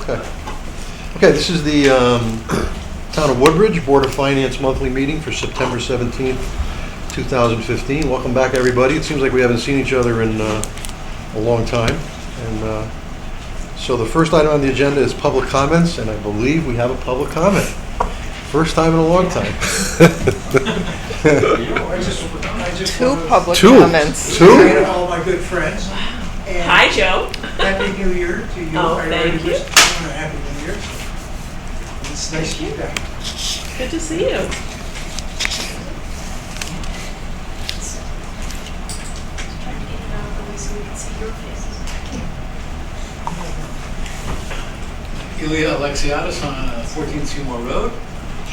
Okay. Okay, this is the Town of Woodbridge Board of Finance monthly meeting for September 17th, 2015. Welcome back, everybody. It seems like we haven't seen each other in a long time. And so the first item on the agenda is public comments, and I believe we have a public comment. First time in a long time. Two public comments. Two? Hi to all my good friends. And Hi, Joe. Happy New Year to you. Oh, I thank already you. wished everyone a Happy New Year. It's nice to be back. Good to see you. Ilya Alexiadis on 14 Seymour Road,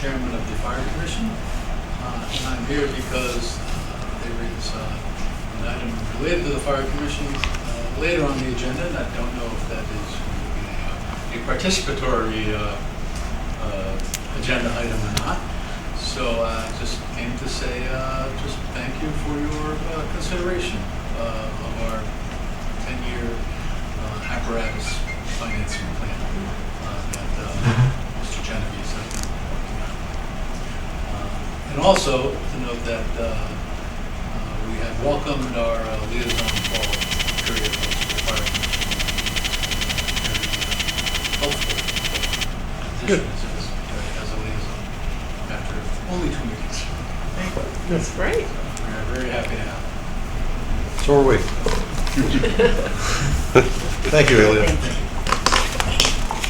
Chairman of the Fire Commission. And I'm here because there is an item related to the Fire Commission later on the agenda, and I don't know if that is a participatory agenda item or not. So I just came to say just thank you for your consideration of our 10-year apparatus financing plan. Mr. Genovese has been working on. And also to note that we have welcomed our liaison fall period of the fire commission. Very helpful addition as a liaison after only 2 meetings. That's great. We are very happy to have it. So are we. Thank you, Ilya.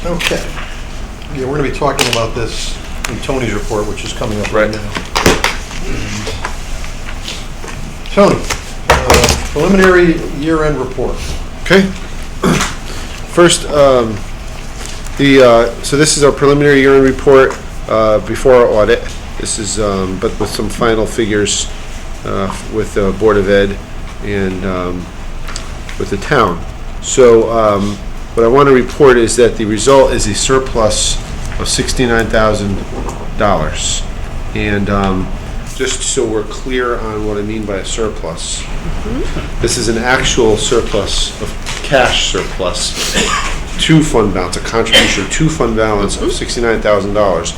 Okay. Yeah, we're going to be talking about this in Tony's report, which is coming up right now. Tony, preliminary year-end report. Okay. First, so this is our preliminary year-end report before our audit. This is, but with some final figures with the Board of Ed and with the town. So what I want to report is that the result is a surplus of $69,000. And just so we're clear on what I mean by a surplus, this is an actual surplus of cash surplus to fund balance, a contribution to fund balance of $69,000.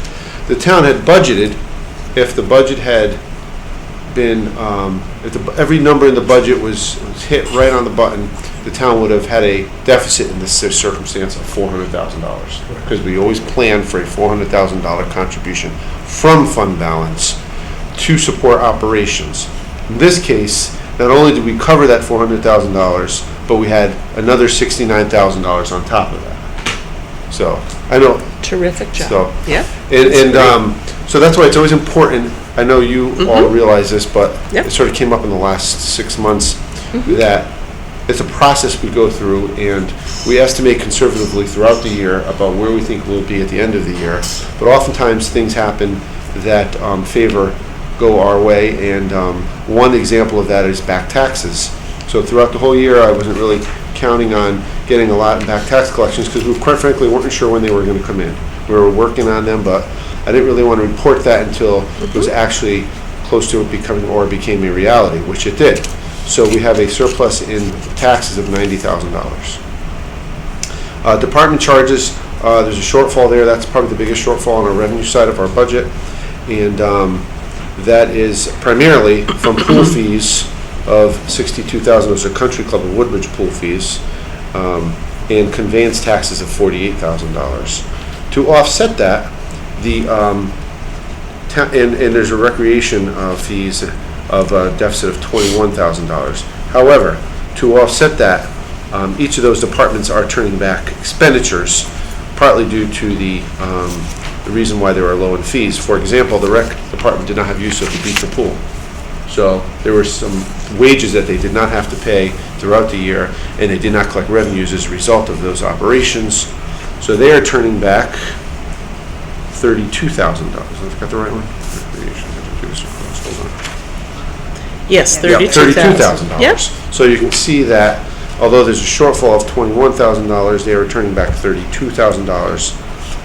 The town had budgeted, if the budget had been, every number in the budget was hit right on the button, the town would have had a deficit in this circumstance of $400,000, because we always plan for a $400,000 contribution from fund balance to support operations. In this case, not only did we cover that $400,000, but we had another $69,000 on top of that. So I know. Terrific job. So, Yeah. So that's why it's always important. I know you all realize this, but Yep. it sort of came up in the last 6 months that it's a process we go through, and we estimate conservatively throughout the year about where we think we'll be at the end of the year. But oftentimes things happen that go our way, and one example of that is back taxes. So throughout the whole year, I wasn't really counting on getting a lot in back tax collections because we quite frankly weren't sure when they were going to come in. We were working on them, but I didn't really want to report that until it was actually close to it became a reality, which it did. So we have a surplus in taxes of $90,000. Department charges, there's a shortfall there. That's probably the biggest shortfall on our revenue side of our budget, and that is primarily from pool fees of $62,000. Those are Country Club of Woodbridge pool fees, and conveyance taxes of $48,000. To offset that, and there's a recreation fees of a deficit of $21,000. However, to offset that, each of those departments are turning back expenditures, partly due to the reason why they were low in fees. For example, the rec department did not have use of the beach or pool. So there were some wages that they did not have to pay throughout the year, and they did not collect revenues as a result of those operations. So they are turning back $32,000. I've got the right one? Hold on. Yes, Yeah, $32,000. $32,000. Yep. So you can see that although there's a shortfall of $21,000, they are returning back $32,000,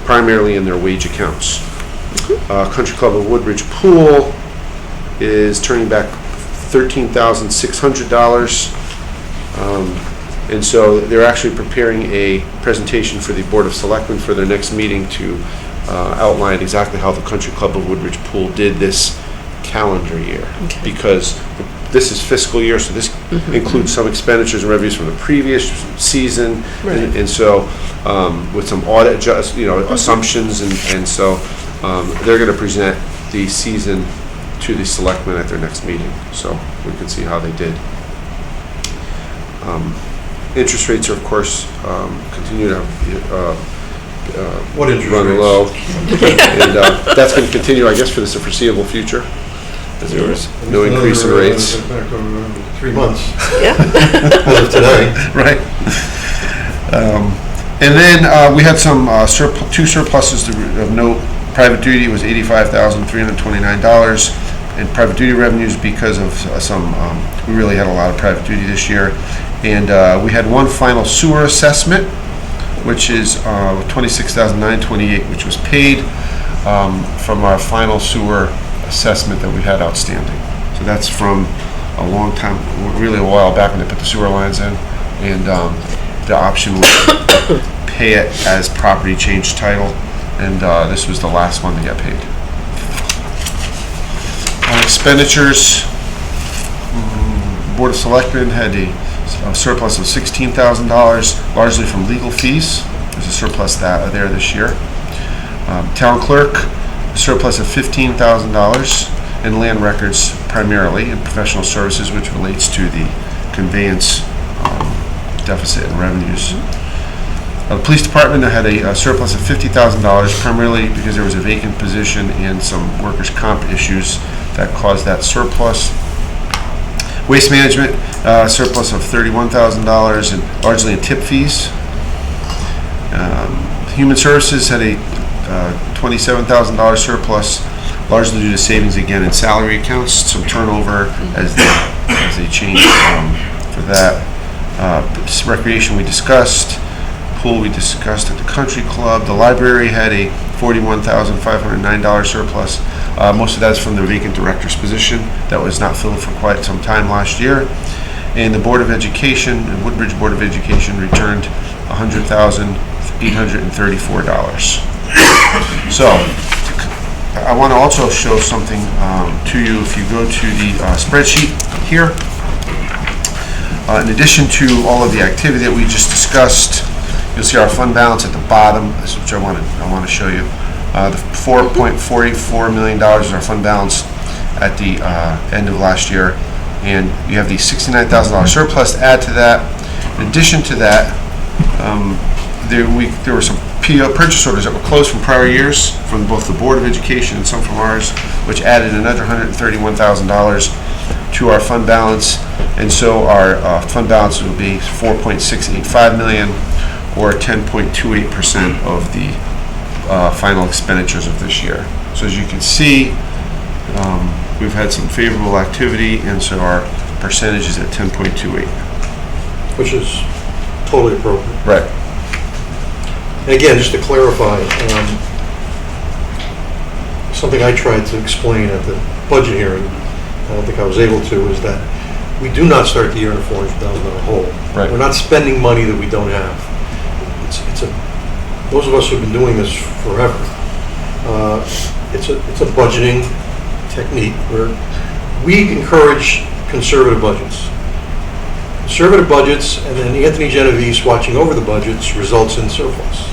primarily in their wage accounts. Country Club of Woodbridge Pool is turning back $13,600, And so they're actually preparing a presentation for the Board of Selectmen for their next meeting to outline exactly how the Country Club of Woodbridge Pool did this calendar year. Okay. Because this is fiscal year, so this includes some expenditures and revenues from the previous season. Right. And so with some audit assumptions, and so they're going to present the season to the selectmen at their next meeting, so we can see how they did. Interest rates are, of course, continue to What interest run rates? low, and that's going to continue, I guess, for the foreseeable future, as there was no increase in rates. 3 months, Yeah. as of today. Right. And then we had some two surpluses of note. Private duty was $85,329 in private duty revenues because of we really had a lot of private duty this year. And we had one final sewer assessment, which is $26,928, which was paid from our final sewer assessment that we had outstanding. So that's from a long time, really a while back when they put the sewer lines in. And the option was to pay it as property change title. And this was the last one that got paid. Expenditures, Board of Selectmen had a surplus of $16,000, largely from legal fees. There's a surplus there this year. Town clerk, a surplus of $15,000 in land records primarily, and professional services, which relates to the conveyance deficit and revenues. The police department had a surplus of $50,000, primarily because there was a vacant position and some workers' comp issues that caused that surplus. Waste management, surplus of $31,000, and largely in tip fees. Human services had a $27,000 surplus, largely due to savings again in salary accounts, some turnover as they changed for that. Recreation we discussed. Pool we discussed at the country club. The library had a $41,509 surplus. Most of that is from the vacant director's position that was not filled for quite some time last year. And the Board of Education, the Woodbridge Board of Education, returned $100,834. So I want to also show something to you. If you go to the spreadsheet here, in addition to all of the activity that we just discussed, you'll see our fund balance at the bottom, which I want to show you. The $4.44 million is our fund balance at the end of last year, and you have the $69,000 surplus to add to that. In addition to that, there were some PO purchase orders that were closed from prior years from both the Board of Education and some from ours, which added another $131,000 to our fund balance, and so our fund balance will be $4.685 million, or 10.28% of the final expenditures of this year. So as you can see, we've had some favorable activity, and so our percentage is at 10.28. Which is totally appropriate. Right. And again, just to clarify, something I tried to explain at the budget hearing, I don't think I was able to, is that we do not start the year in a $400,000 hole. Right. We're not spending money that we don't have. Those of us who've been doing this forever, it's a budgeting technique where we encourage conservative budgets. Conservative budgets, and then Anthony Genovese watching over the budgets results in surplus.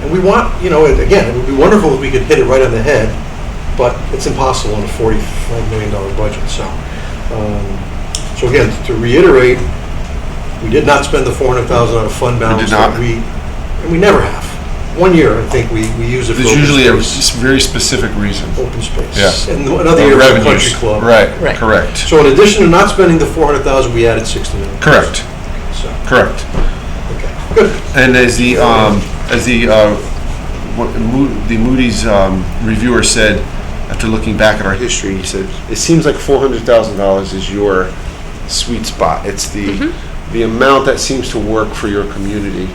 And we want, again, it would be wonderful if we could hit it right on the head, but it's impossible in a $45 million budget. So again, to reiterate, we did not spend the $400,000 on a fund balance. We did not. And we never have. 1 year, I think we use it for There's open usually a space. very specific reason. Open space. Yeah. And another year for the country club. Right. Right. Correct. So in addition to not spending the $400,000, we added $60 million. Correct. So, Correct. okay, good. And as the Moody's reviewer said, after looking back at our history, he said, it seems like $400,000 is your sweet spot. It's the amount that seems to work for your community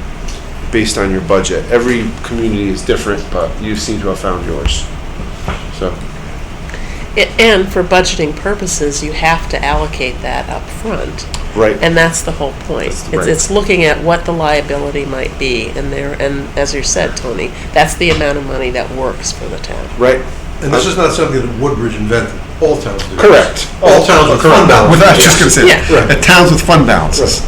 based on your budget. Every community is different, but you seem to have found yours. So, And for budgeting purposes, you have to allocate that up front. Right. And that's the whole point. Right. It's looking at what the liability might be, and as you said, Tony, that's the amount of money that works for the town. Right. And this is not something that Woodbridge invented. All towns do. Correct. All towns with fund balances. I was just going to say, Yeah. at towns with fund balances.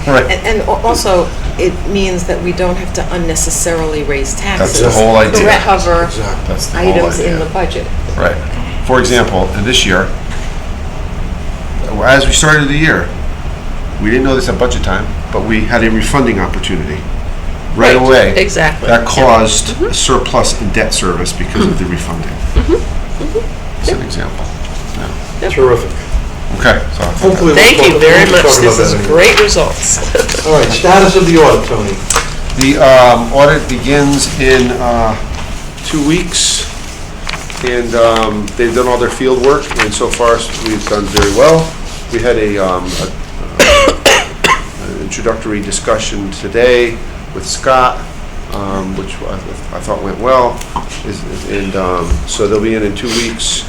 Right. And also, it means that we don't have to unnecessarily raise taxes. That's the whole idea. To cover Exactly. That's the whole items in idea. the budget. Right. For example, this year, as we started the year, we didn't know this at budget time, but we had a refunding opportunity right away. Exactly. That caused a surplus in debt service because of the refunding. That's an example. Yeah. Terrific. Okay. So Hopefully we'll Thank you talk- very we'll much. talk about This that is anyway. great results. All right, status of the audit, Tony. The audit begins in 2 weeks, and they've done all their field work, and so far we've done very well. We had an introductory discussion today with Scott, which I thought went well, and so they'll be in 2 weeks,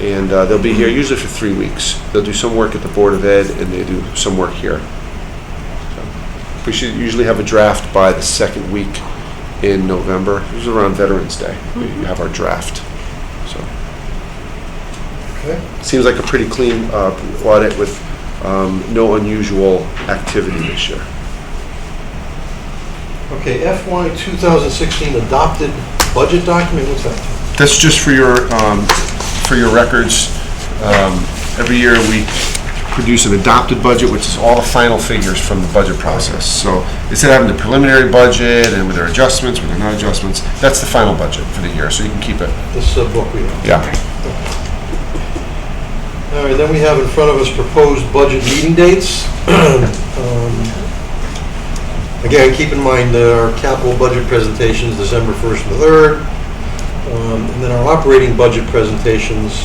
and they'll be here usually for 3 weeks. They'll do some work at the Board of Ed, and they do some work here. We should usually have a draft by the second week in November, usually around Veterans Day. We have our draft. So Okay. seems like a pretty clean audit with no unusual activity this year. Okay, FY 2016 adopted budget document, what's that? that's just for your records. Every year we produce an adopted budget, which is all the final figures from the budget process. So instead of having the preliminary budget and with their adjustments, with their not adjustments, that's the final budget for the year, so you can keep it. This book we have. Yeah. All right, then we have in front of us proposed budget meeting dates. Again, keep in mind our capital budget presentations, December 1st and the 3rd. And then our operating budget presentations,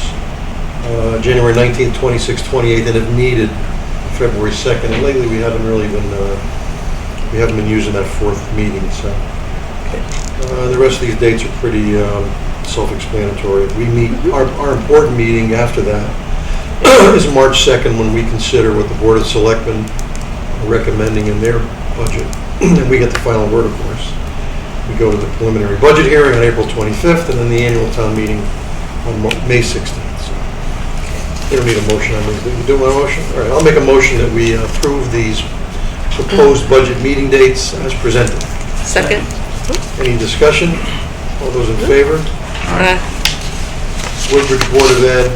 January 19th, 26th, 28th, and if needed, February 2nd. And lately, we haven't been using that fourth meeting, so. The rest of these dates are pretty self-explanatory. We meet, our important meeting after that is March 2nd, when we consider what the Board of Selectmen are recommending in their budget. And we get the final word, of course. We go to the preliminary budget hearing on April 25th, and then the annual town meeting on May 16th. So, you don't need a motion on this. You do want a motion? All right, I'll make a motion that we approve these proposed budget meeting dates as presented. Second? Any discussion? All those in favor? Woodbridge Board of Ed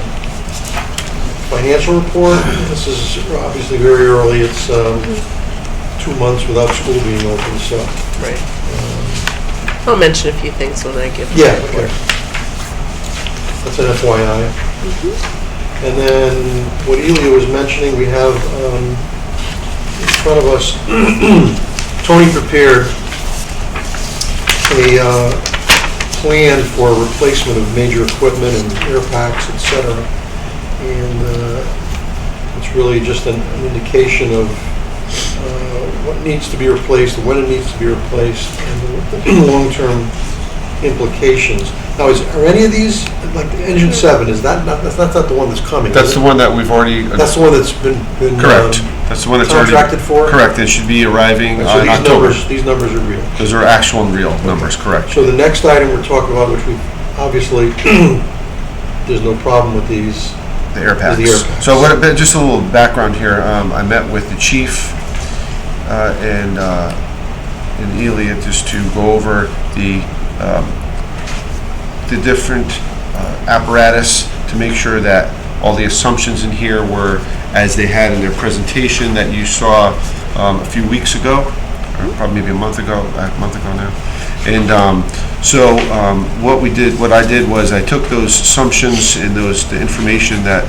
financial report. This is obviously very early. It's 2 months without school being open, so. Right. I'll mention a few things when I give. Yeah, okay. That's an FYI. And then what Elia was mentioning, we have in front of us, Tony prepared a plan for replacement of major equipment and air packs, et cetera. And it's really just an indication of what needs to be replaced, when it needs to be replaced, and the long-term implications. Now, are any of these, like the engine 7, that's not the one that's coming? That's is the it? one that we've already. That's the one that's been Correct. That's the one that's already. contracted for? Correct. It should be arriving So in October. these numbers are real. Those are actual and real numbers, correct. So the next item we're talking about, which we, obviously, there's no problem with these. The air packs. The air packs. So just a little background here. I met with the chief and Elia just to go over the different apparatus to make sure that all the assumptions in here were as they had in their presentation that you saw a few weeks ago, or probably maybe a month ago now. And what I did was I took those assumptions and the information that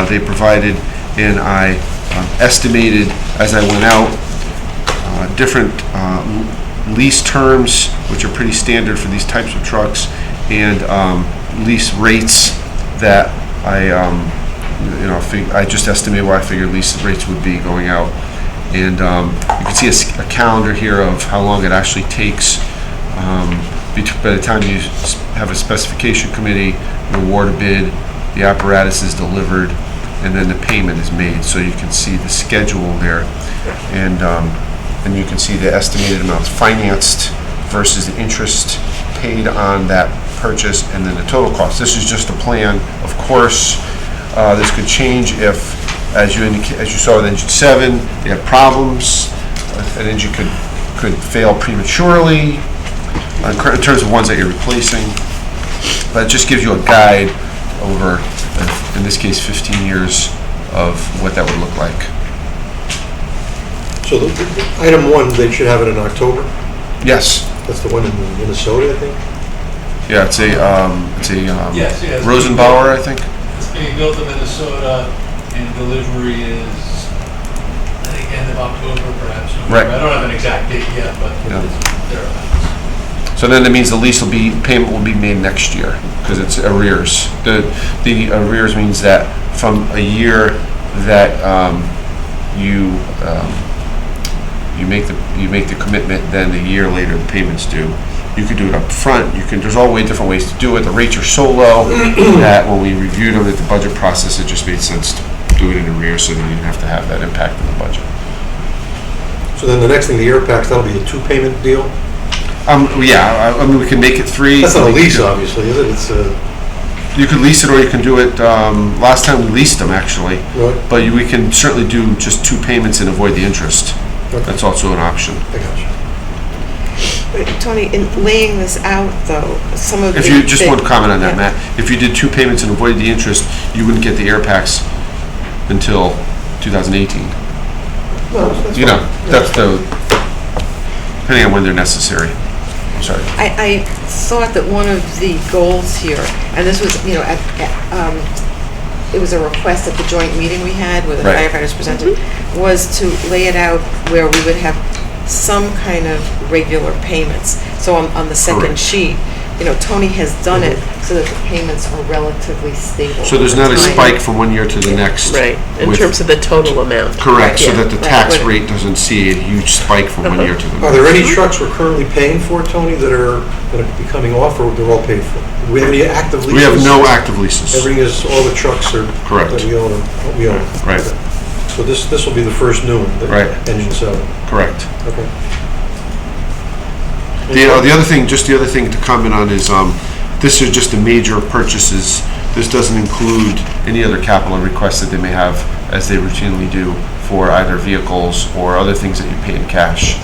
they provided, and I estimated as I went out different lease terms, which are pretty standard for these types of trucks, and lease rates that I just estimated what I figured lease rates would be going out. And you can see a calendar here of how long it actually takes by the time you have a specification committee, you award a bid, the apparatus is delivered, and then the payment is made. So you can see the schedule there, and you can see the estimated amounts financed versus the interest paid on that purchase, and then the total cost. This is just a plan. Of course, this could change if, as you saw with engine 7, they have problems. An engine could fail prematurely in terms of ones that you're replacing. But it just gives you a guide over, in this case, 15 years of what that would look like. So the item 1, they should have it in October? Yes. That's the one in Minnesota, I think? Yeah, it's a Yes, yes. Rosenbauer, I think. It's being built in Minnesota, and delivery is, I think, end of October, perhaps November. Right. I don't have an exact date yet, but Yeah. it's thereabouts. So then that means the lease payment will be made next year, because it's arrears. The arrears means that from a year that you make the commitment, then a year later the payment's due. You could do it up front. There's all different ways to do it. The rates are so low that when we reviewed them at the budget process, it just made sense to do it in arrears, so that you didn't have to have that impact on the budget. So then the next thing, the air packs, that'll be a 2-payment deal? Yeah, I mean, we can make it 3. That's not a lease, obviously, is it? It's You could lease it, or you can do it, last time we leased them, actually. Really? But we can certainly do just 2 payments and avoid the interest. Okay. That's also an option. I got you. Tony, in laying this out, though, some of the... If you, just one comment on that, Yeah. Matt. If you did 2 payments and avoided the interest, you wouldn't get the air packs until 2018. No, that's You know, fine. that's depending on when they're necessary. I'm sorry. I thought that one of the goals here, and this was, it was a request at the joint meeting we had where the Right. firefighters presented, was to lay it out where we would have some kind of regular payments. So on the second Correct. sheet, Tony has done it so that the payments are relatively stable. So there's over not a time. spike from one year to the next. Right, in with- terms of the total amount. Correct, so Yeah. that the Right. tax rate doesn't see a huge spike from one year to the next. Are there any trucks we're currently paying for, Tony, that are going to be coming off, or they're all paid for? Do we have any active leases? We have no active leases. Everything is, all the trucks are... Correct. That we own. Right. Okay. So this will be the first new one? Right. Engine 7. Correct. Okay. The other thing to comment on is, this is just the major purchases. This doesn't include any other capital requests that they may have, as they routinely do, for either vehicles or other things that you pay in cash.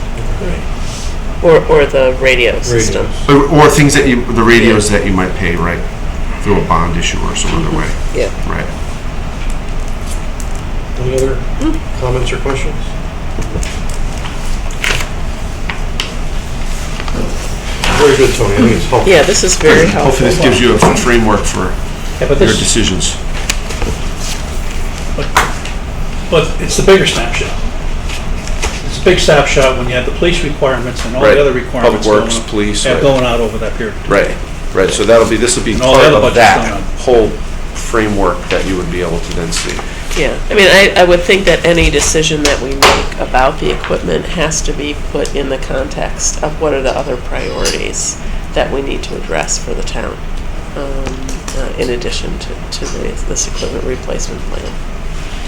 Or the radio system. Or things that the radios that you might pay, right, through a bond issue or some other way. Yeah. Right. Any other comments or questions? Very good, Tony. I think it's helpful. Yeah, this is very helpful. Hopefully this gives you a framework for Yeah, but your this, decisions. but it's the bigger snapshot. It's a big snapshot when you have the police requirements and all Right. the other requirements Public Works, going, police, yeah, right. going out over that period. Right. So this will be And all part the other of budgets that going on. whole framework that you would be able to then see. Yeah, I mean, I would think that any decision that we make about the equipment has to be put in the context of what are the other priorities that we need to address for the town, in addition to this equipment replacement plan.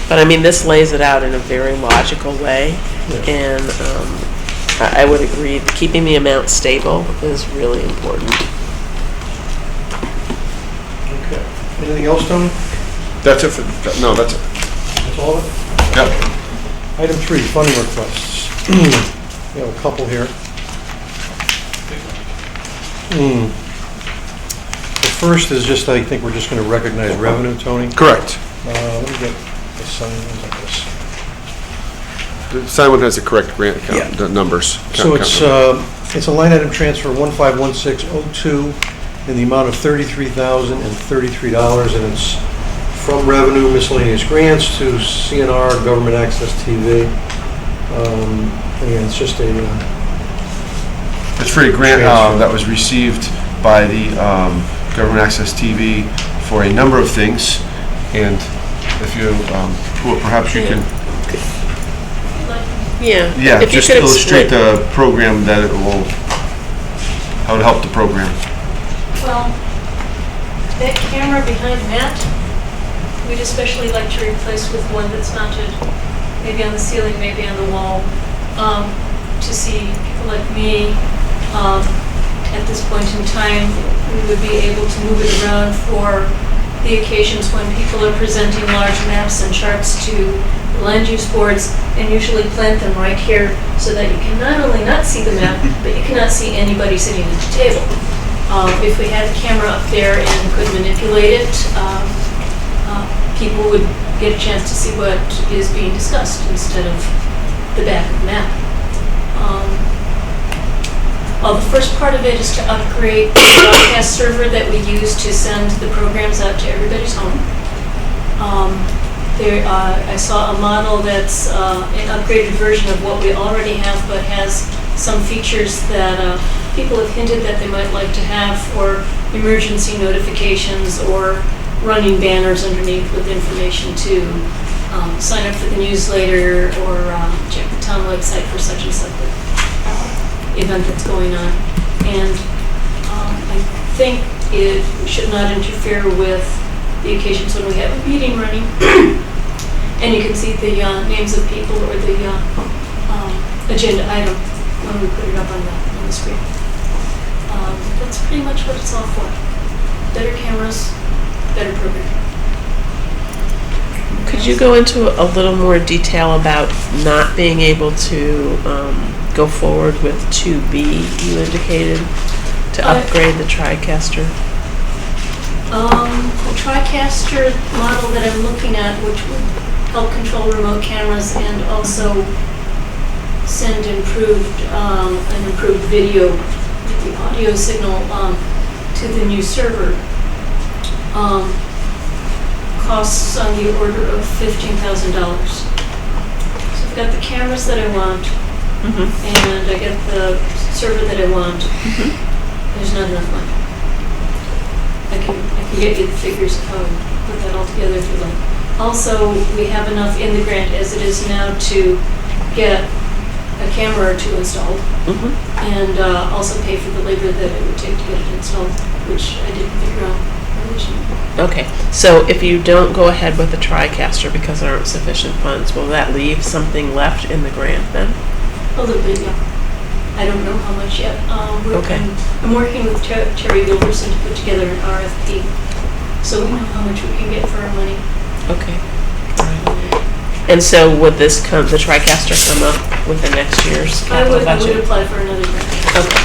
But I mean, this lays it out in a very logical way, and I would agree, keeping the amount stable is really important. Okay. Anything else, Tony? That's it for, no, that's it. That's all of it? Yep. Item 3, funding requests. We have a couple here. The first is just, I think we're just going to recognize revenue, Tony. Correct. Let me get the sign like this. Simon has the correct grant account, the numbers. So it's a line item transfer 151602 in the amount of $33,033, and it's from revenue miscellaneous grants to CNR government access TV. Again, it's just a It's for a grant Transfer. that was received by the government access TV for a number of things, and if you, perhaps you can, Yeah. yeah, If you just could illustrate explain- the program that it will, how it help the program. Well, that camera behind Matt, we'd especially like to replace with one that's mounted maybe on the ceiling, maybe on the wall, to see people like me. At this point in time, we would be able to move it around for the occasions when people are presenting large maps and charts to the land use boards, and usually plant them right here so that you can not only not see the map, but you cannot see anybody sitting at the table. If we had a camera up there and could manipulate it, people would get a chance to see what is being discussed instead of the back of the map. The first part of it is to upgrade the broadcast server that we use to send the programs out to everybody's home. I saw a model that's an upgraded version of what we already have, but has some features that people have hinted that they might like to have for emergency notifications or running banners underneath with information to sign up for the newsletter or check the town website for such and such event that's going on. And I think it should not interfere with the occasions when we have a meeting running. And you can see the names of people or the agenda item when we put it up on the screen. That's pretty much what it's all for. Better cameras, better programming. Could you go into a little more detail about not being able to go forward with 2B you indicated to upgrade the TriCaster? The TriCaster model that I'm looking at, which would help control remote cameras and also send an improved video, the audio signal to the new server, costs on the order of $15,000. So I've got the cameras that I want, and I get the server that I want. There's not enough money. I can get you the figures of how to put that all together if you like. Also, we have enough in the grant as it is now to get a camera or two installed, and also pay for the labor that it would take to get it installed, which I didn't figure out originally. Okay, so if you don't go ahead with the TriCaster because there aren't sufficient funds, will that leave something left in the grant then? A little bit, yeah. I don't know how much yet. Okay. I'm working with Terry Gilbertson to put together an RFP, so we know how much we can get for our money. Okay. And so would the TriCaster come up with the next year's capital I budget? would apply for another grant. Okay.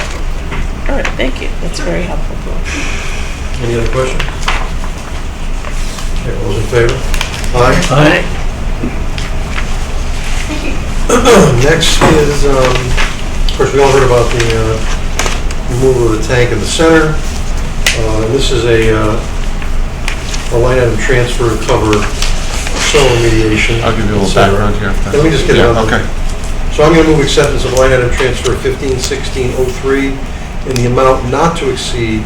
All right, thank you. That's very helpful. Any other questions? Okay, all those in favor? Aye. Aye. Next is, of course, we all heard about the removal of the tank in the center. This is a line item transfer to cover soil remediation. I'll give you a little background here. If Let me just get it on. Okay. So I'm going to move acceptance of line item transfer 151603 in the amount not to exceed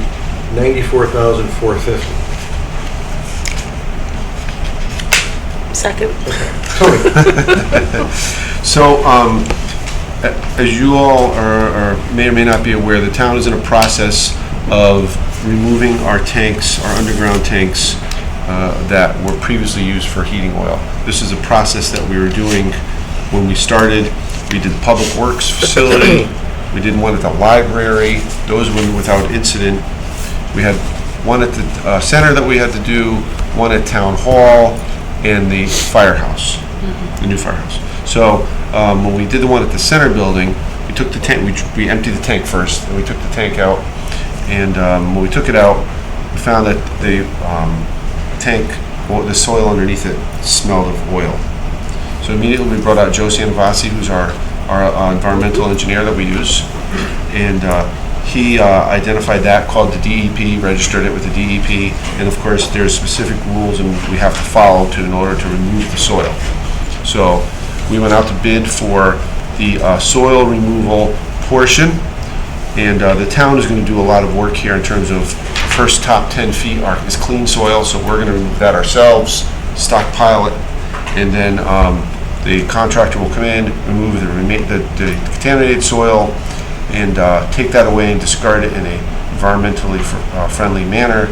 $94,450. Second. Tony? So, as you all may or may not be aware, the town is in a process of removing our tanks, our underground tanks, that were previously used for heating oil. This is a process that we were doing when we started. We did the Public Works facility, we did one at the library, those were without incident. We had one at the center that we had to do, one at Town Hall, and the firehouse, the new firehouse. So when we did the one at the center building, we took the tank, we emptied the tank first, and we took the tank out, and when we took it out, we found that the tank, the soil underneath it smelled of oil. So immediately we brought out Joe Sanvasi, who's our environmental engineer that we use, and he identified that, called the DEP, registered it with the DEP, and of course there's specific rules and we have to follow in order to remove the soil. So we went out to bid for the soil removal portion, and the town is going to do a lot of work here in terms of first top 10 feet is clean soil, so we're going to remove that ourselves, stockpile it, and then the contractor will come in, remove the contaminated soil, and take that away and discard it in a environmentally friendly manner.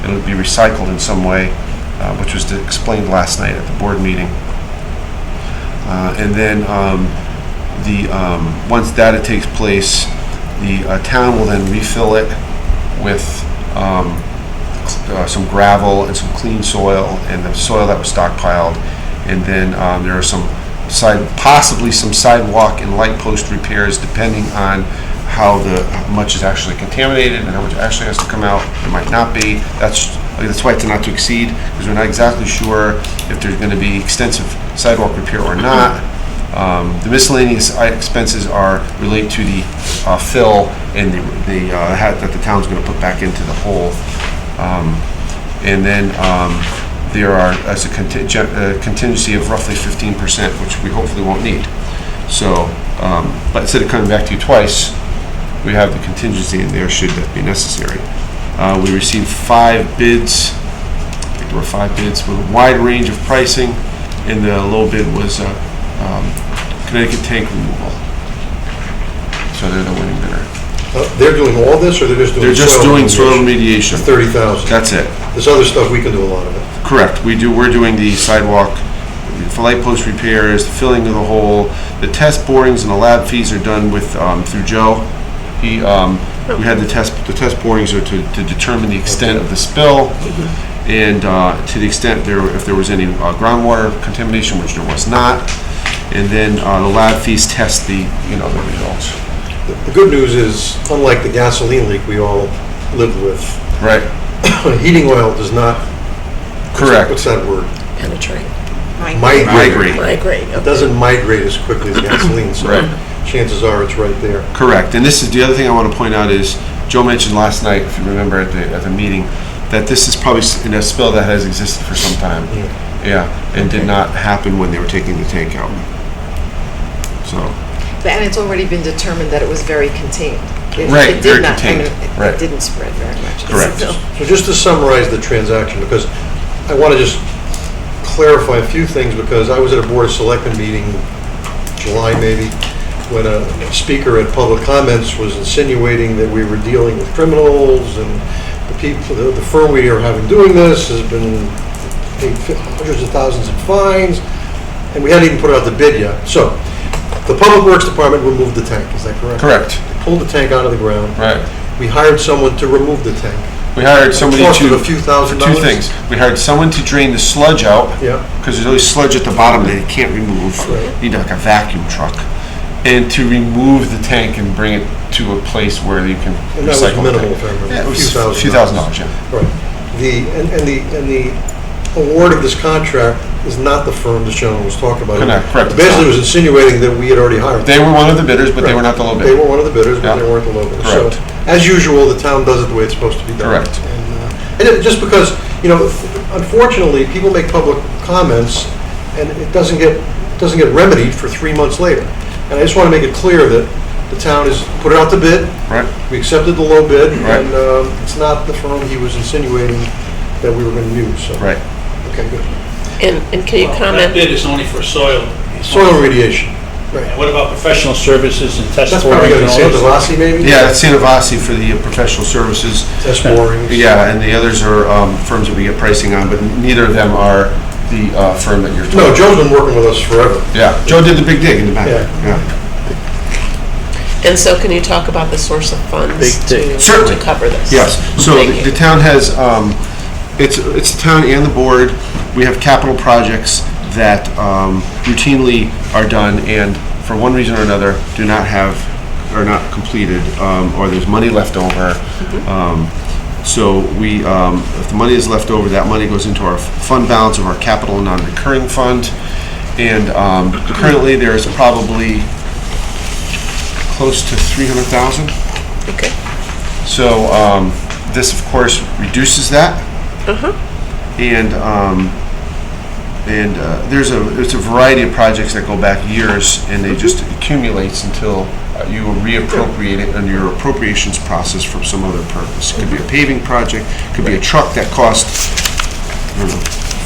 It'll be recycled in some way, which was explained last night at the board meeting. And then once that takes place, the town will then refill it with some gravel and some clean soil and the soil that was stockpiled. And then there are possibly some sidewalk and light post repairs depending on how much is actually contaminated and how much actually has to come out. It might not be. That's why it's a not to exceed, because we're not exactly sure if there's going to be extensive sidewalk repair or not. The miscellaneous expenses relate to the fill and the hat that the town's going to put back into the hole. And then there are as a contingency of roughly 15%, which we hopefully won't need. So, but instead of coming back to you twice, we have the contingency in there should that be necessary. We received 5 bids. I think there were 5 bids with a wide range of pricing, and the low bid was Connecticut tank removal. So they're the winning bidder. They're doing all this, or they're just doing soil remediation? 30,000. That's it. This other stuff, we can do a lot of it. Correct. We're doing the sidewalk, the light post repairs, the filling of the hole. The test borings and the lab fees are done with through Joe. We had the test borings are to determine the extent of the spill, and to the extent if there was any groundwater contamination, which there was not. And then the lab fees test the results. The good news is, unlike the gasoline leak we all lived with, Right. heating oil does not. Correct. What's that word? Penetrate. Migrate. Migrate. It doesn't migrate as quickly as gasoline, so Right. chances are it's right there. Correct. And this is the other thing I want to point out is Joe mentioned last night, if you remember at the meeting, that this is probably in a spill that has existed for some time. Yeah, and did not happen when they were taking the tank out. So. And it's already been determined that it was very contained. Right, It very did not, contained. Right. it didn't spread very much. Correct. So- So just to summarize the transaction, because I want to just clarify a few things, because I was at a Board of Selectmen meeting, July maybe, when a speaker at public comments was insinuating that we were dealing with criminals, and the firm we are having doing this has been paid hundreds of thousands in fines, and we hadn't even put it out to bid yet. So the Public Works Department removed the tank, is that correct? Correct. They pulled the tank out of the ground. Right. We hired someone to remove the tank. We hired somebody Cost of to, a few for $1,000s. 2 things. We hired someone to drain the sludge out, Yeah. because there's always sludge at the bottom that you can't remove. Right. You need like a vacuum truck. And to remove the tank and bring it to a place where you can And that was recycle the minimal, tank. if I remember. Yeah, it was A a few thousand dollars, yeah. Right. The award of this contract is not the firm this gentleman was talking about. Correct. Basically, it was insinuating that we had already hired them. They were one of the bidders, but they were not the low They bidder. were one of the bidders, but Yeah. they weren't the low bidder. Correct. So, as usual, the town does it the way it's supposed to be done. Correct. Just because, unfortunately, people make public comments, and it doesn't get remedied for 3 months later. And I just want to make it clear that the town has put it out to bid. Right. We accepted the low bid, Right. and it's not the firm he was insinuating that we were going to use, so. Right. Okay, good. And can you That comment? bid is only for soil. Soil remediation. Right. And what about professional services and test That's probably borings going to and be all those? Santovasi, maybe? Yeah, it's Santovasi for the professional services. Test borings. Yeah, and the others are firms that we get pricing on, but neither of them are the firm that you're talking No, about. Joe's been working with us forever. Yeah, Joe did the big dig in the back. Yeah. And so can you talk about the source of funds to Certainly. cover this? Yes, so Thank you. the town has, it's the town and the board, we have capital projects that routinely are done and for one reason or another are not completed, or there's money left over. So we, if the money is left over, that money goes into our fund balance of our capital and non-recurring fund. And currently there's probably close to 300,000. Okay. So this, of course, reduces that. And there's a variety of projects that go back years, and they just accumulates until you reappropriate it under your appropriations process for some other purpose. It could be a paving project, it could be a truck that cost, I don't know,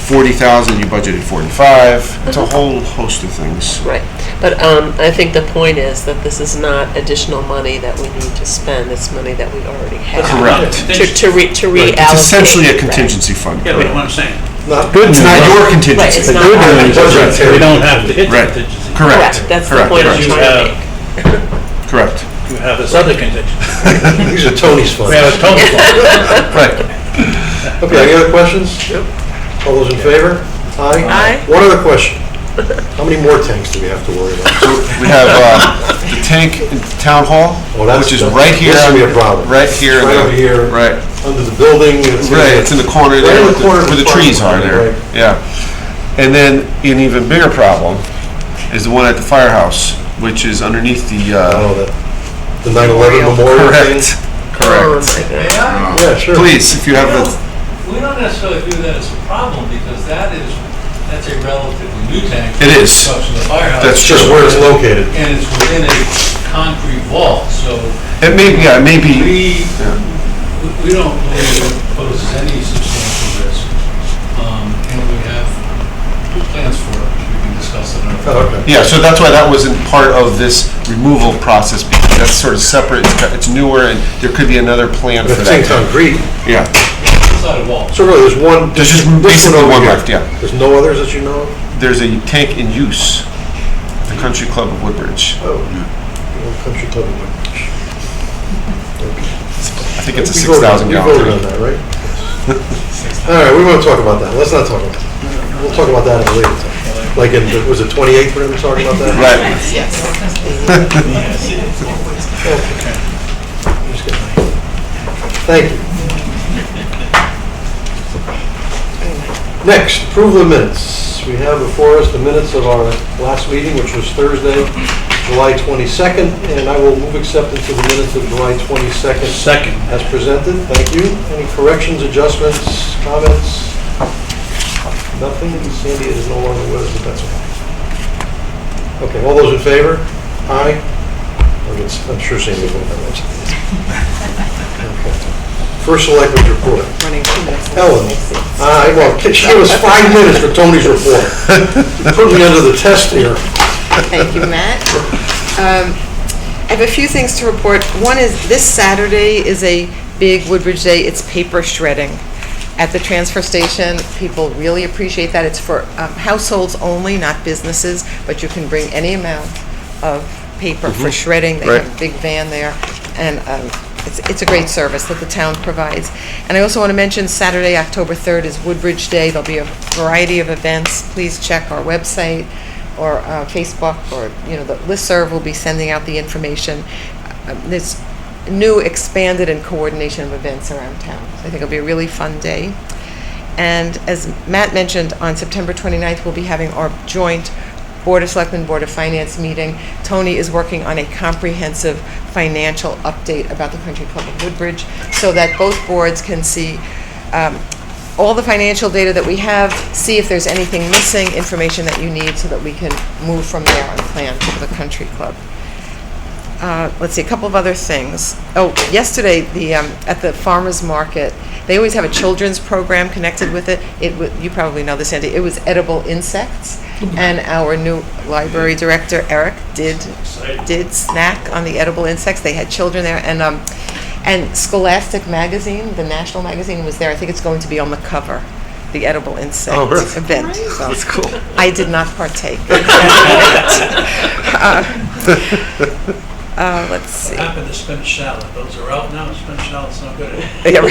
40,000, you budgeted 45. It's a whole host of things. Right. But I think the point is that this is not additional money that we need to spend. It's money that we already have. Correct. To reallocate. It's essentially a right. contingency fund. Yeah, but what I'm saying, Not Good It's not news. your Right, contingency. it's The not good part of news the is that budget. we don't have to hit Right. contingency. Correct. That's the Correct. point I'm You trying to have, make. Correct. you have this other contingency. These are Tony's funds. We have a total fund. Right. Okay, any other questions? Yep. All those in favor? Aye. Aye. One other question. How many more tanks do we have to worry about? So we have the tank in Town Hall, Oh, that's- which is right here. This will be a problem. Right here. in Right the- over here. Right. Under the building? Right, it's in the corner Right there, in the where corner of where the the trees farm, are there. right. Yeah. And then an even bigger problem is the one at the firehouse, which is underneath the, Oh, the 9/11 memorial thing? correct, Oh, correct. my May God. I? Yeah, sure. Please, if you have the, We don't necessarily view that as a problem, because that's a relatively new tank. It is. Construction of the firehouse. That's It's just where it's located. And it's within a concrete vault, so it may, yeah, it may be, we don't believe it poses any substantial risk. And we have plans for it, which we can discuss in our. Oh, okay. yeah, so that's why that wasn't part of this removal process, because that's sort of separate, it's newer, and there could be another plan But for it's in that. concrete. Yeah, Inside a wall. So really, there's one. There's just this basically over one here. left, yeah. There's no others that you know of? there's a tank in use, at the Country Club of Woodbridge. Oh, the old country club in Woodbridge. I think it's a We voted- 6,000 We gallon voted on tank. that, right? All right, we won't talk about that. Let's not talk about that. We'll talk about that at a later time. Like in, was it 28th we're going to be talking about that? Right. Okay. Just kidding. Thank you. Next, approval of minutes. We have before us the minutes of our last meeting, which was Thursday, July 22nd, and I will move acceptance of the minutes of July 22nd Second. as presented. Thank you. Any corrections, adjustments, comments? Nothing? Sandy is no longer with us, but that's okay. Okay, all those in favor? Aye? I'm sure Sandy will vote on that. First selectmen's report. Running 2 minutes. Ellen, well, she gave us 5 minutes for Tony's report. Put me under the test here. Thank you, Matt. I have a few things to report. One is this Saturday is a big Woodbridge Day. It's paper shredding at the transfer station. People really appreciate that. It's for households only, not businesses, but you can bring any amount of paper for shredding. They Right. have a big van there, and it's a great service that the town provides. And I also want to mention Saturday, October 3rd is Woodbridge Day. There'll be a variety of events. Please check our website or Facebook, or, the listserv will be sending out the information. There's new expanded and coordination of events around town. So I think it'll be a really fun day. And as Matt mentioned, on September 29th, we'll be having our joint Board of Selectmen, Board of Finance meeting. Tony is working on a comprehensive financial update about the Country Club of Woodbridge so that both boards can see all the financial data that we have, see if there's anything missing, information that you need so that we can move from there and plan for the Country Club. Let's see, a couple of other things. Oh, yesterday, at the farmer's market, they always have a children's program connected with it. You probably know this, Andy. It was edible insects, and our new library director, Eric, did snack on the edible insects. They had children there, and Scholastic magazine, the national magazine, was there. I think it's going to be on the cover, the edible insect event. So That's cool. I did not partake. Let's see. What happened to spinach salad? Those are out now, spinach salad's no good. Yeah,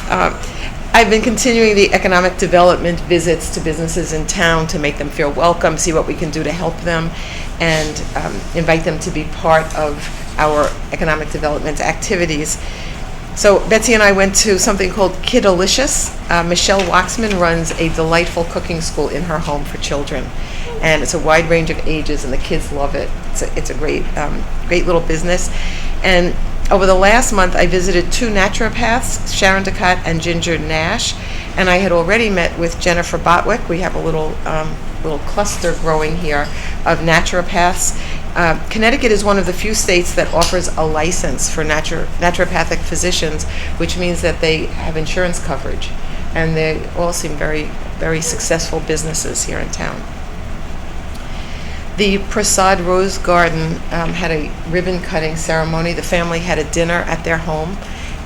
right. I've been continuing the economic development visits to businesses in town to make them feel welcome, see what we can do to help them, and invite them to be part of our economic development activities. So Betsy and I went to something called Kidalicious. Michelle Waxman runs a delightful cooking school in her home for children. And it's a wide range of ages, and the kids love it. It's a great little business. And over the last month, I visited 2 naturopaths, Sharon Ducat and Ginger Nash, and I had already met with Jennifer Botwick. We have a little cluster growing here of naturopaths. Connecticut is one of the few states that offers a license for naturopathic physicians, which means that they have insurance coverage, and they all seem very, very successful businesses here in town. The Prasad Rose Garden had a ribbon cutting ceremony. The family had a dinner at their home,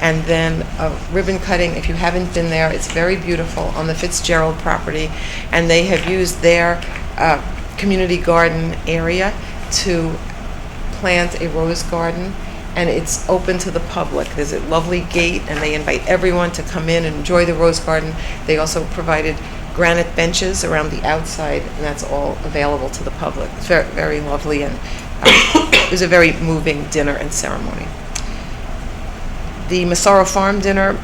and then a ribbon cutting. If you haven't been there, it's very beautiful on the Fitzgerald property, and they have used their community garden area to plant a rose garden, and it's open to the public. There's a lovely gate, and they invite everyone to come in and enjoy the rose garden. They also provided granite benches around the outside, and that's all available to the public. It's very, very lovely, and it was a very moving dinner and ceremony. The Massaro Farm dinner,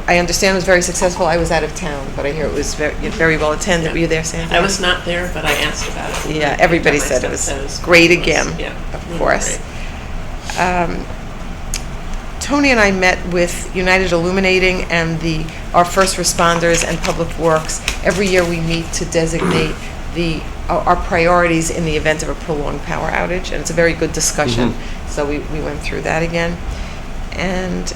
I understand, was very successful. I was out of town, but I hear it was very, very well attended. Yeah. Were you there, Sandy? I was not there, but I asked about it. Yeah, everybody said it was great again, of course. Tony and I met with United Illuminating and our first responders and public works. Every year we meet to designate our priorities in the event of a prolonged power outage, and it's a very good discussion. So we went through that again. And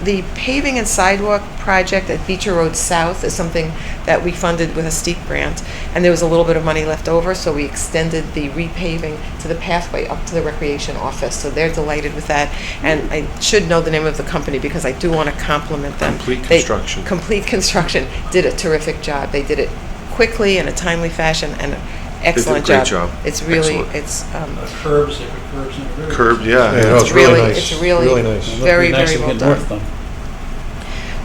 the paving and sidewalk project at Beecher Road South is something that we funded with a steep grant, and there was a little bit of money left over, so we extended the repaving to the pathway up to the recreation office, so they're delighted with that. And I should know the name of the company because I do want to compliment them. Complete Construction did a terrific job. They did it quickly in a timely fashion, and excellent They did a great job. It's really, Excellent. Curbs, they put curbs in the river. Curb, yeah. Yeah, it's really nice. It's really nice. very, Nice very to well get done. north of them.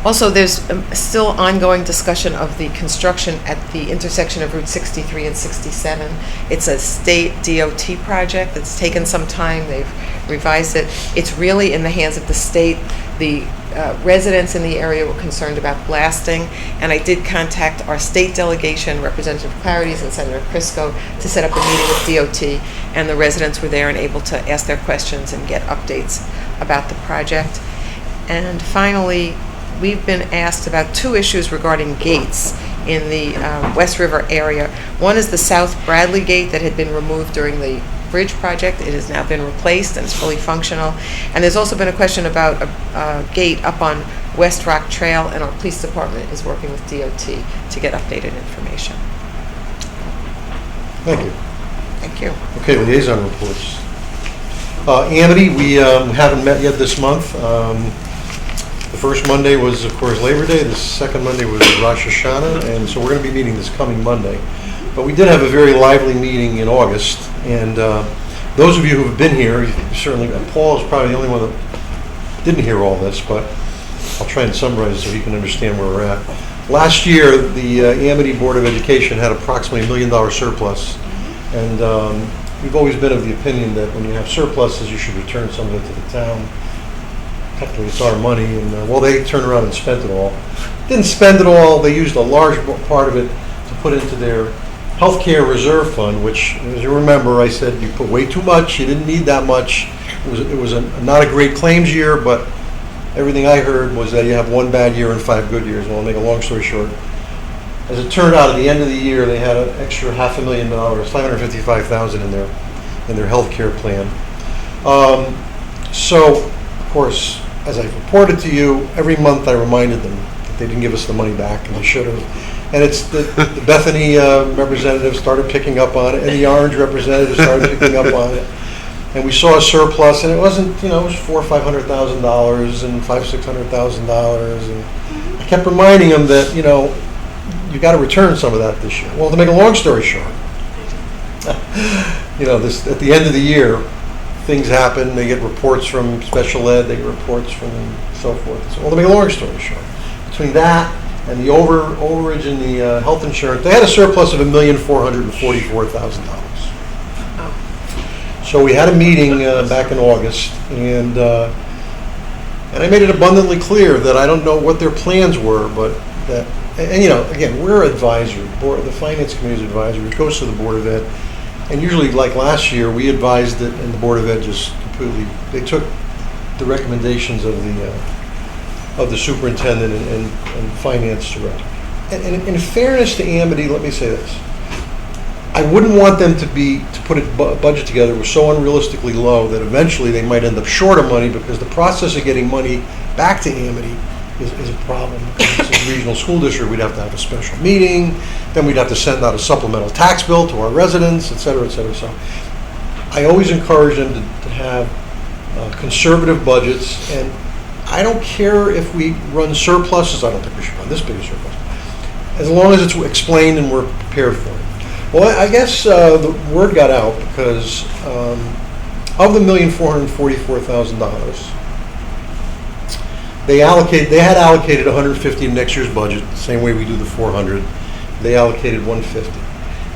Also, there's still ongoing discussion of the construction at the intersection of Route 63 and 67. It's a state DOT project that's taken some time. They've revised it. It's really in the hands of the state. The residents in the area were concerned about blasting, and I did contact our state delegation, Representative Clarities and Senator Crisco, to set up a meeting with DOT, and the residents were there and able to ask their questions and get updates about the project. And finally, we've been asked about two issues regarding gates in the West River area. One is the South Bradley Gate that had been removed during the bridge project. It has now been replaced and is fully functional. And there's also been a question about a gate up on West Rock Trail, and our police department is working with DOT to get updated information. Thank you. Thank you. Okay, liaison reports. Amity, we haven't met yet this month. The first Monday was, of course, Labor Day. The second Monday was Rosh Hashanah, and so we're going to be meeting this coming Monday. But we did have a very lively meeting in August, and those of you who have been here, certainly, Paul is probably the only one that didn't hear all this, but I'll try and summarize it so he can understand where we're at. Last year, the Amity Board of Education had approximately $1 million surplus, and we've always been of the opinion that when you have surpluses, you should return some of it to the town. Technically, it's our money, and well, they turned around and spent it all. Didn't spend it all. They used a large part of it to put into their healthcare reserve fund, which, as you remember, I said you put way too much. You didn't need that much. It was not a great claims year, but everything I heard was that you have one bad year and 5 good years. Well, I'll make a long story short. As it turned out, at the end of the year, they had an extra $500,000, $555,000 in their healthcare plan. So, of course, as I reported to you, every month I reminded them that they didn't give us the money back, and they should have. And it's the Bethany representative started picking up on it, and the Orange representative started picking up on it. And we saw a surplus, and it wasn't, it was $400,000 or $500,000 and $600,000. And I kept reminding them that, you got to return some of that this year. Well, to make a long story short, this at the end of the year, things happen. They get reports from special ed, they get reports from so forth. So, well, to make a long story short, between that and the overage in the health insurance, they had a surplus of $1,444,000. So we had a meeting back in August, and I made it abundantly clear that I don't know what their plans were, but that, and again, we're advisory. The finance committee is advisory. It goes to the Board of Ed. And usually, like last year, we advised it, and the Board of Ed just completely, they took the recommendations of the superintendent and finance director. And in fairness to Amity, let me say this. I wouldn't want them to put a budget together that was so unrealistically low that eventually they might end up short of money, because the process of getting money back to Amity is a problem. Because it's a regional school district, we'd have to have a special meeting, then we'd have to send out a supplemental tax bill to our residents, et cetera, et cetera. So I always encourage them to have conservative budgets, and I don't care if we run surpluses. I don't think we should run this big a surplus, as long as it's explained and we're prepared for it. Well, I guess the word got out because of the $1,444,000, they had allocated 150 in next year's budget, the same way we do the 400. They allocated 150,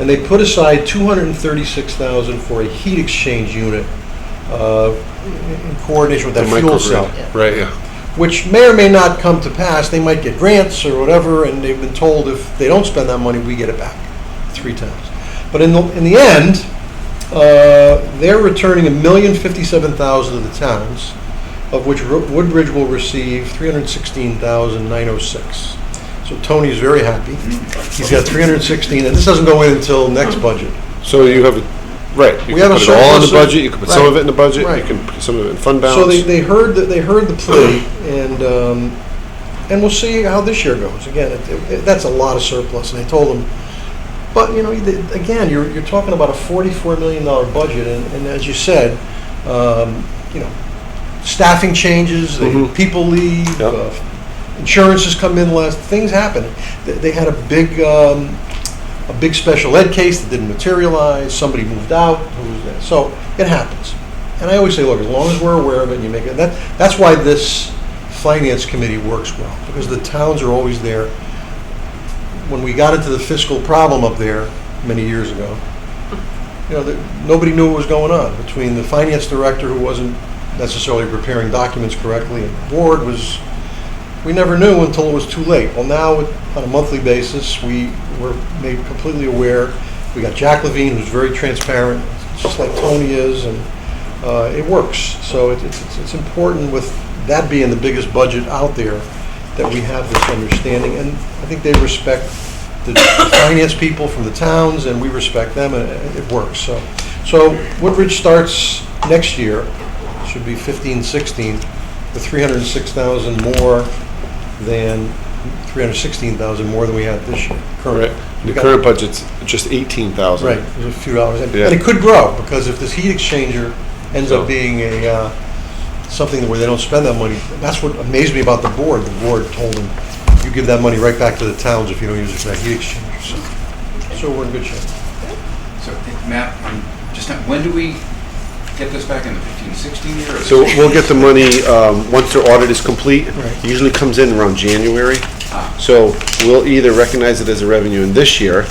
and they put aside 236,000 for a heat exchange unit in coordination with that fuel cell. Right, yeah. Which may or may not come to pass. They might get grants or whatever, and they've been told if they don't spend that money, we get it back 3 times. But in the end, they're returning $1,057,000 to the towns, of which Woodbridge will receive $316,906. So Tony's very happy. He's got 316, and this doesn't go in until next budget. So you have, right, you We can have a put it all in the surplus of- budget, you can put some right, of it in the budget, right. you can put some of it in fund So balance. they heard the plea, and we'll see how this year goes. Again, that's a lot of surplus, and they told them. But again, you're talking about a $44 million budget, and as you said, staffing changes, people leave, Yep. insurances come in less, things happen. They had a big special ed case that didn't materialize. Somebody moved out. So it happens. And I always say, look, as long as we're aware of it, and you make it. That's why this finance committee works well, because the towns are always there. When we got into the fiscal problem up there many years ago, nobody knew what was going on between the finance director, who wasn't necessarily preparing documents correctly, and the board was. We never knew until it was too late. Well, now on a monthly basis, we were made completely aware. We got Jack Levine, who's very transparent, just like Tony is, and it works. So it's important, with that being the biggest budget out there, that we have this understanding. And I think they respect the finance people from the towns, and we respect them, and it works. So Woodbridge starts next year, should be 15-16, with 306,000 more than 316,000 more than we had this year. Right. The current budget's just 18,000. Right, there's a few dollars, and Yeah. it could grow, because if this heat exchanger ends up being something where they don't spend that money, that's what amazed me about the board. The board told them, you give that money right back to the towns if you don't use it for that heat exchanger. So we're in good shape. So, Matt, when do we get this back in the 15-16 year? So we'll get the money, once their audit is complete. Right. It usually comes in around January. So we'll either recognize it as a revenue in this year,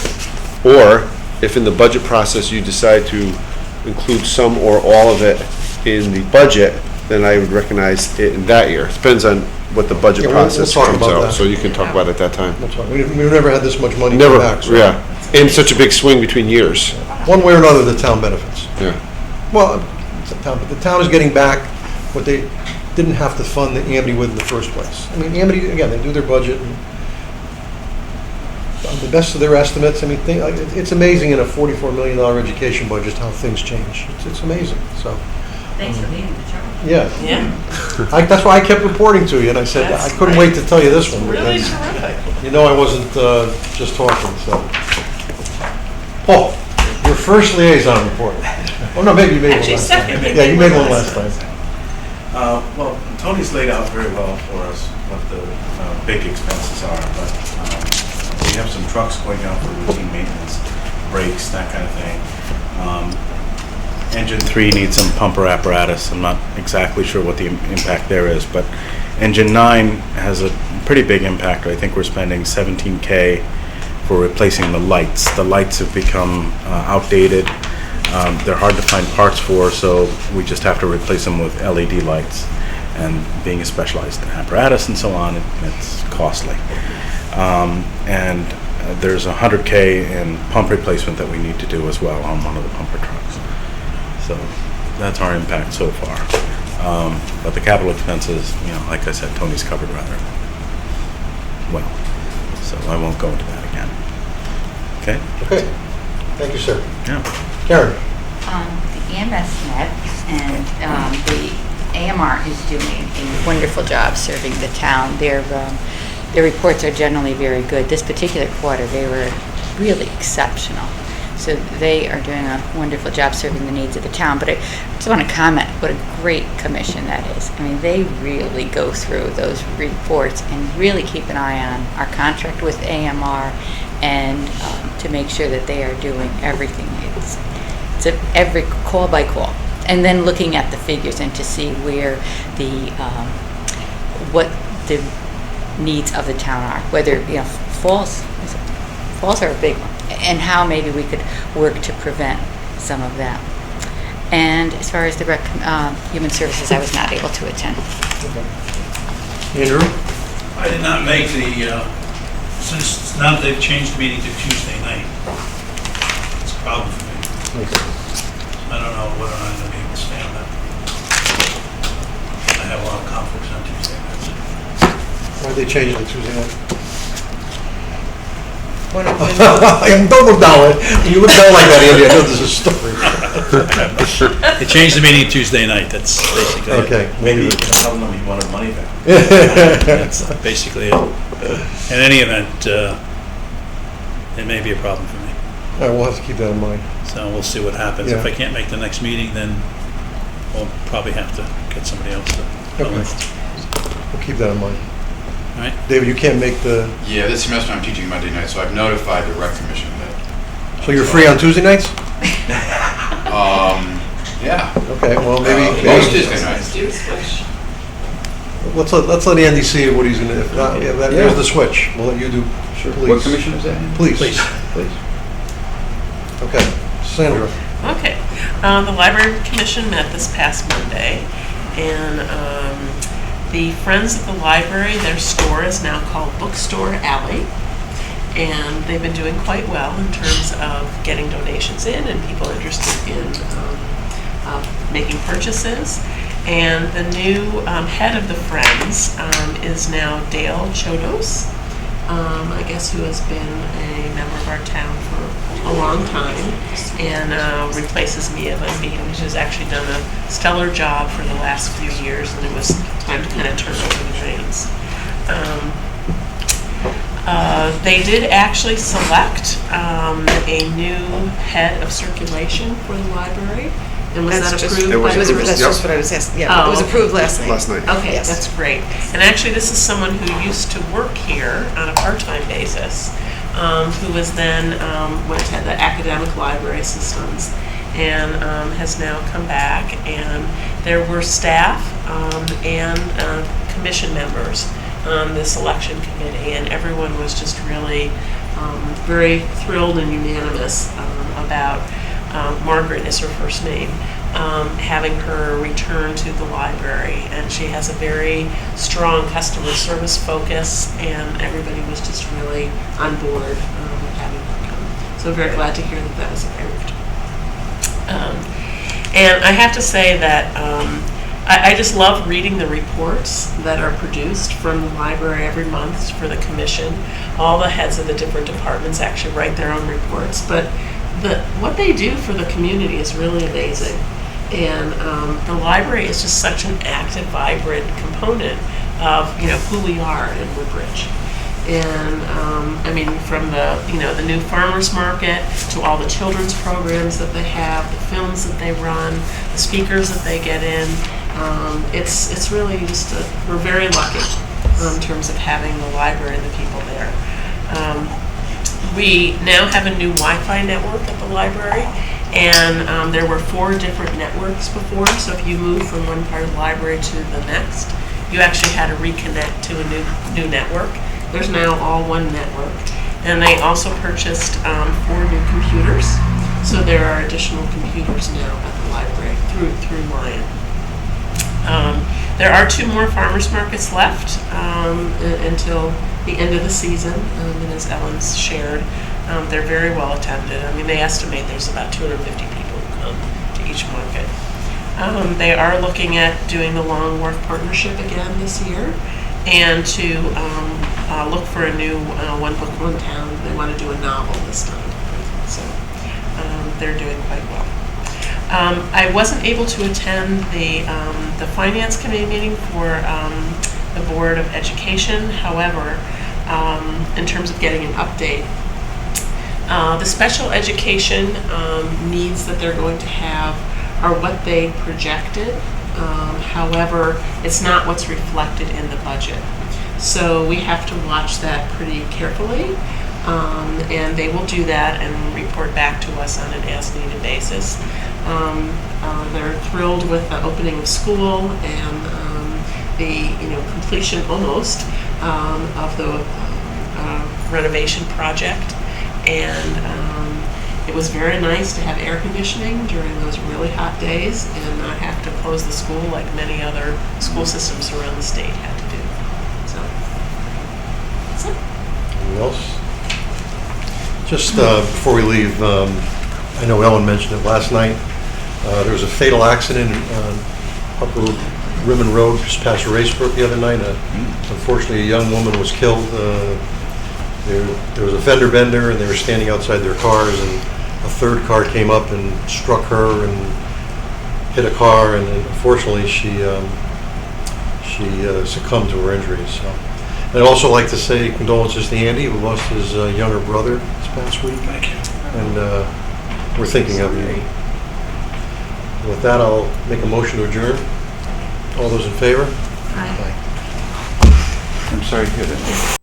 or if in the budget process you decide to include some or all of it in the budget, then I would recognize it in that year. Depends on what the budget Yeah, we'll process talk comes about out, that. so you can talk about it at that time. We've never had this much money Never, come back. So yeah, and such a big swing between years. one way or another, the town benefits. Yeah. Well, but the town is getting back what they didn't have to fund the Amity with in the first place. I mean, Amity, again, they do their budget, and on the best of their estimates, I mean, it's amazing in a $44 million education budget how things change. It's amazing, so. Thanks for leading the charge. Yeah. Yeah. That's why I kept reporting to you, and I said, I That's couldn't great. wait to tell you this one. Really because terrific. You know I wasn't just talking, so. Paul, your first liaison report. Oh, no, maybe you made one Actually, last time. second. Yeah, you made one last time. Well, Tony's laid out very well for us what the big expenses are, but we have some trucks going out for routine maintenance, brakes, that kind of thing. Engine 3 needs some pumper apparatus. I'm not exactly sure what the impact there is, but engine 9 has a pretty big impact. I think we're spending $17K for replacing the lights. The lights have become outdated. They're hard to find parts for, so we just have to replace them with LED lights. And being a specialized apparatus and so on, it's costly. And there's $100K in pump replacement that we need to do as well on one of the pumper trucks. So that's our impact so far. But the capital expenses, like I said, Tony's covered rather well. So I won't go into that again. Okay? Okay, thank you, sir. Yeah. Karen? The EMS met, and the AMR is doing a wonderful job serving the town. Their reports are generally very good. This particular quarter, they were really exceptional. So they are doing a wonderful job serving the needs of the town. But I just want to comment what a great commission that is. I mean, they really go through those reports and really keep an eye on our contract with AMR and to make sure that they are doing everything. It's every call by call. And then looking at the figures and to see where what the needs of the town are, whether, falls are a big one, and how maybe we could work to prevent some of that. And as far as the Human Services, I was not able to attend. Andrew? I did not make since now they've changed the meeting to Tuesday night. It's a problem for me. Okay. I don't know whether or not I'm going to be able to stay on that. I have a lot of conflicts on Tuesday nights. Why'd they change it to Tuesday night? When- Don't look down. When you look down like that, Andy, I know there's a story. They changed the meeting to Tuesday night, that's basically it. Okay. Maybe tell them he wanted money back. That's basically it. In any event, it may be a problem for me. All right, we'll have to keep that in mind. So we'll see what happens. If Yeah. I can't make the next meeting, then we'll probably have to get somebody else to. Okay. We'll keep that in mind. All right. David, you can't make the, Yeah, this semester I'm teaching Monday night, so I've notified the rec commission that. so you're free on Tuesday nights? Yeah. Okay, well, maybe. Most Tuesday nights. Do a switch. Let's let Andy see what he's gonna, if not, yeah, there's the switch. We'll let you do, Sure. please. What commission is that? Please. Please. Okay, Sandra. Okay. The Library Commission met this past Monday, and the Friends of the Library, their store is now called Bookstore Alley, and they've been doing quite well in terms of getting donations in and people interested in making purchases. And the new head of the Friends is now Dale Chodos, I guess, who has been a member of our town for a long time, and replaces Mia Van Beeden, who has actually done a stellar job for the last few years, and it was time to kind of turn over the reins. They did actually select a new head of circulation for the library. And was that approved? That's just what I was asking, yeah, it was approved last night. Last night. Okay, Yes. that's great. And actually, this is someone who used to work here on a part-time basis, who was then, went to the academic library systems, and has now come back. And there were staff and commission members on the selection committee, and everyone was just really very thrilled and unanimous about Margaret is her first name, having her return to the library. And she has a very strong customer service focus, and everybody was just really on board with having her come. So I'm very glad to hear that that was approved. And I have to say that I just love reading the reports that are produced from the library every month for the commission. All the heads of the different departments actually write their own reports, but what they do for the community is really amazing. And the library is just such an active, vibrant component of who we are in Woodbridge. And I mean, from the the new farmers market to all the children's programs that they have, the films that they run, the speakers that they get in. It's really just we're very lucky in terms of having the library and the people there. We now have a new Wi-Fi network at the library, and there were 4 different networks before, so if you moved from one part of the library to the next, you actually had to reconnect to a new network. There's now all one network. And they also purchased 4 new computers, so there are additional computers now at the library through Lion. There are 2 more farmers markets left until the end of the season, and as Ellen's shared, they're very well attended. I mean, they estimate there's about 250 people who come to each market. They are looking at doing the Long Wharf Partnership again this year, and to look for a new One Book, One Town. They want to do a novel this time, so they're doing quite well. I wasn't able to attend the Finance Committee meeting for the Board of Education. However, in terms of getting an update, The special education needs that they're going to have are what they projected. However, it's not what's reflected in the budget. So we have to watch that pretty carefully. And they will do that and report back to us on an as-needed basis. They're thrilled with the opening of school and the completion almost of the renovation project. And it was very nice to have air conditioning during those really hot days and not have to close the school like many other school systems around the state had to do. So, that's it. Anything else? Just before we leave, I know Ellen mentioned it last night. There was a fatal accident on Upper Rimmon Road just past Racebrook the other night. Unfortunately, a young woman was killed. There was a fender bender, and they were standing outside their cars, and a third car came up and struck her and hit a car, and unfortunately she succumbed to her injuries. So. And I'd also like to say condolences to Andy, who lost his younger brother this past week. Thank you. And we're thinking of you. With that, I'll make a motion to adjourn. All those in favor? Aye. I'm sorry to hear that.